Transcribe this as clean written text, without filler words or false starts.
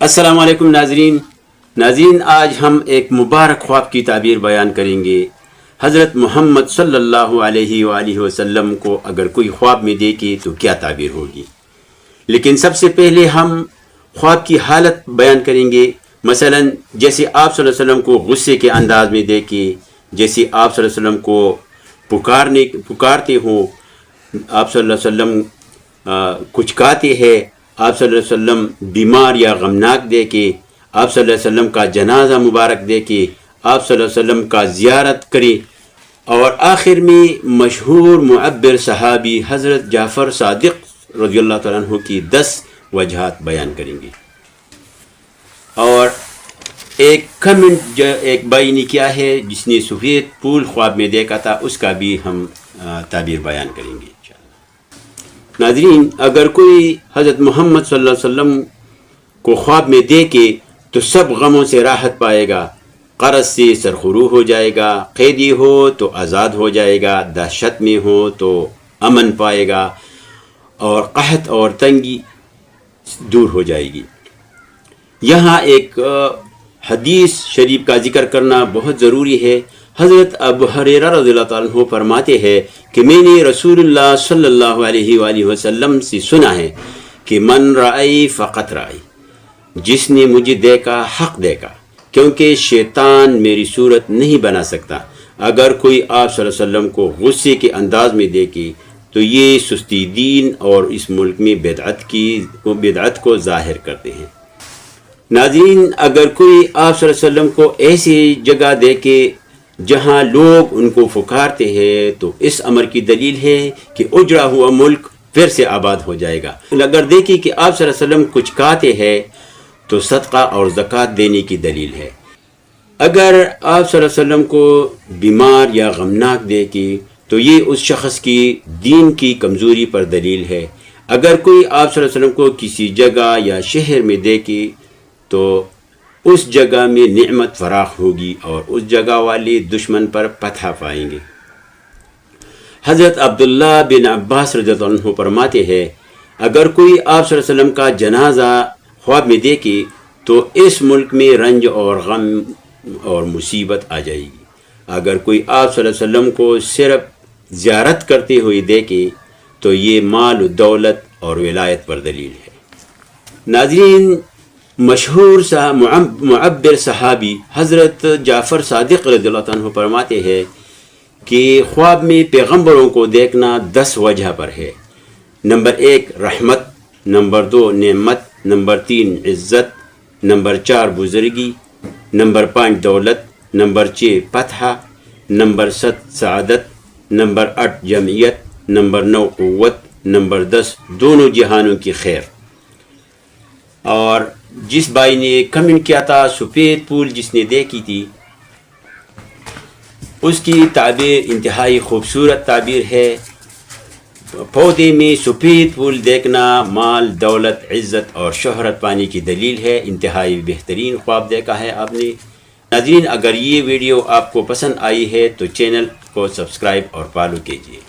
السلام علیکم ناظرین، آج ہم ایک مبارک خواب کی تعبیر بیان کریں گے۔ حضرت محمد صلی اللہ علیہ وآلہ وسلم کو اگر کوئی خواب میں دیکھے تو کیا تعبیر ہوگی؟ لیکن سب سے پہلے ہم خواب کی حالت بیان کریں گے۔ مثلا جیسے آپ صلی اللہ علیہ وسلم کو غصے کے انداز میں دیکھے، جیسے آپ صلی اللہ علیہ وسلم کو پکارتے ہوں، آپ صلی اللہ علیہ وسلم کچھ کہتے ہیں، آپ صلی اللہ علیہ وسلم بیمار یا غمناک دیکھے، آپ صلی اللہ علیہ وسلم کا جنازہ مبارک دیکھے، آپ صلی اللہ علیہ وسلم کا زیارت کرے، اور آخر میں مشہور معبر صحابی حضرت جعفر صادق رضی اللہ تعالیٰ عنہ کی 10 وجہات بیان کریں گے۔ اور ایک کمنٹ ایک بھائی نے کیا ہے جس نے سفید پھول خواب میں دیکھا تھا، اس کا بھی ہم تعبیر بیان کریں گے انشاءاللہ۔ ناظرین، اگر کوئی حضرت محمد صلی اللہ علیہ وسلم کو خواب میں دیکھے تو سب غموں سے راحت پائے گا، قرض سے سرخرو ہو جائے گا، قیدی ہو تو آزاد ہو جائے گا، دہشت میں ہو تو امن پائے گا، اور قحط اور تنگی دور ہو جائے گی۔ یہاں ایک حدیث شریف کا ذکر کرنا بہت ضروری ہے۔ حضرت ابو ہریرہ رضی اللہ تعالیٰ عنہ فرماتے ہیں کہ میں نے رسول اللہ صلی اللہ علیہ وآلہ وسلم سے سنا ہے کہ من رأی فقط رأی، جس نے مجھے دیکھا حق دیکھا، کیونکہ شیطان میری صورت نہیں بنا سکتا۔ اگر کوئی آپ صلی اللہ علیہ وسلم کو غصے کے انداز میں دیکھے تو یہ سستی دین اور اس ملک میں بدعت کو ظاہر کرتے ہیں۔ ناظرین، اگر کوئی آپ صلی اللہ علیہ وسلم کو ایسی جگہ دیکھے جہاں لوگ ان کو پکارتے ہیں تو اس امر کی دلیل ہے کہ اجڑا ہوا ملک پھر سے آباد ہو جائے گا۔ اگر دیکھیں کہ آپ صلی اللہ علیہ وسلم کچھ کہتے ہیں تو صدقہ اور زکوٰۃ دینے کی دلیل ہے۔ اگر آپ صلی اللہ علیہ وسلم کو بیمار یا غمناک دیکھے تو یہ اس شخص کی دین کی کمزوری پر دلیل ہے۔ اگر کوئی آپ صلی اللہ علیہ وسلم کو کسی جگہ یا شہر میں دیکھے تو اس جگہ میں نعمت فراخ ہوگی اور اس جگہ والے دشمن پر فتح پائیں گے۔ حضرت عبداللہ بن عباس رضی اللہ عنہ فرماتے ہیں اگر کوئی آپ صلی اللہ علیہ وسلم کا جنازہ خواب میں دیکھے تو اس ملک میں رنج اور غم اور مصیبت آ جائے گی۔ اگر کوئی آپ صلی اللہ علیہ وسلم کو صرف زیارت کرتے ہوئے دیکھے تو یہ مال و دولت اور ولایت پر دلیل ہے۔ ناظرین، مشہور معبر صحابی حضرت جعفر صادق رضی اللہ عنہ فرماتے ہیں کہ خواب میں پیغمبروں کو دیکھنا 10 وجہ پر ہے۔ نمبر 1 رحمت، نمبر 2 نعمت، نمبر 3 عزت، نمبر 4 بزرگی، نمبر 5 دولت، نمبر 6 فتح، نمبر 7 سعادت، نمبر 8 جمعیت، نمبر 9 قوت، نمبر 10 دونوں جہانوں کی خیر۔ اور جس بھائی نے کمنٹ کیا تھا سفید پھول جس نے دیکھی تھی، اس کی تعبیر انتہائی خوبصورت تعبیر ہے۔ پودے میں سفید پھول دیکھنا مال، دولت، عزت اور شہرت پانے کی دلیل ہے۔ انتہائی بہترین خواب دیکھا ہے آپ نے۔ ناظرین، اگر یہ ویڈیو آپ کو پسند آئی ہے تو چینل کو سبسکرائب اور فالو کیجیے۔